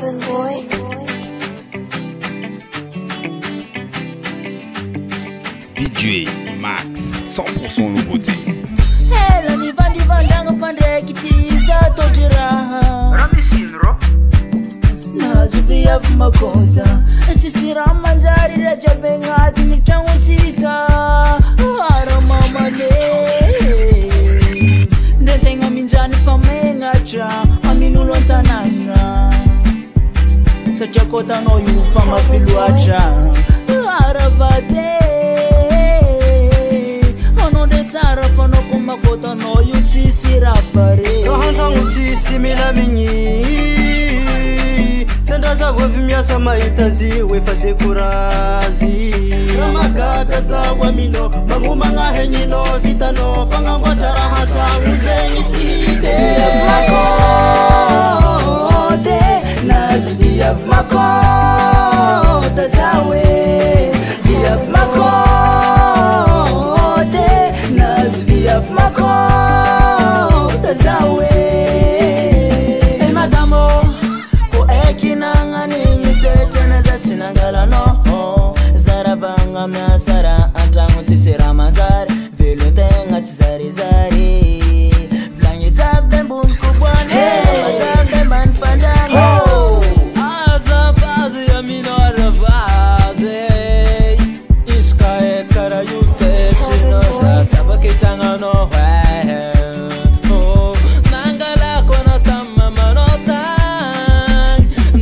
Golden Boy. DJ Max, 100% nouveauté. Hela ni vandivandanga pandrekitiza tojiraha Ramishinro nazubia makota tisira manjari rajabengati ni changutika aramamane ndenga minjani famenga cha aminulontananga sachakota no yufa mafiluacha arabate tsara fano kumakota no yutsi rapare rohanga ngutsi mila minyi senda za vimya sama itazi wefate kurazi ramakata za wamino manguma ngahenyino vitano panga ngotara hata uzeni tide makote nazvia makota zawe via makota of makota zawe madamo ko ekinanga ninyitete zatsinangala no zaravanga myasara antangu tsisera manzare velo tenga tsarizari vlangi tabembun kubwane tabemban fandanga azafazi yaminora vade iskae karayute sinoza tabakitanga no nangala kono tamma manota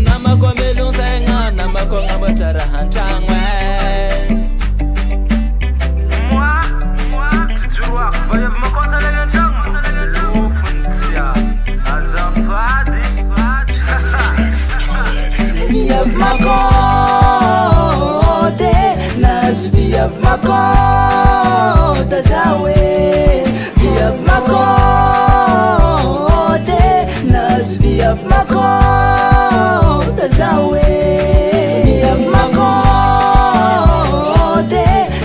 namako meluntenga namako ngabatara hantangwe moi tijua vaya makota lenga changa ufuntia azafadi via makote nas via makota zawe via makote nas via makota zawe via makote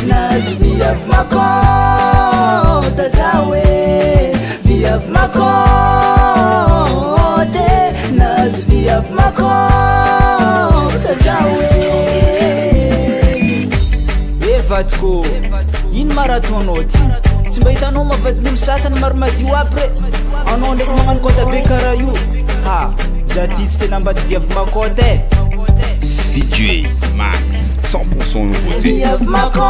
nas via makota zawe via makote nas via makota zawe evatko in marathonoti tsimba hitanao mavazy milo sasany maro madio apre anao ndraiky magnano kota be karaha io ha zaty tsy tena mba diavy makota e DJ Max, 100% nouveauté. viavy makote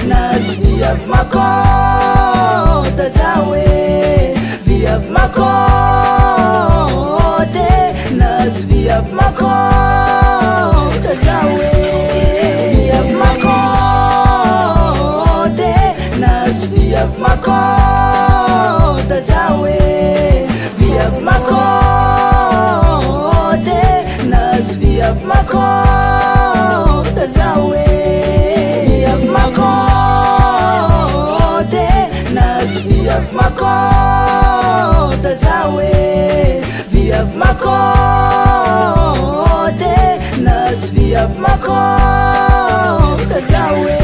nazy viavy makota zawe viavy makote nazy viavy makota zawe viavy makote nazy viavy makota zawe viavy makote nazy viavy makota zawe viavy makote nazy viavy makota zawe viavy makote nazy viavy makota zawe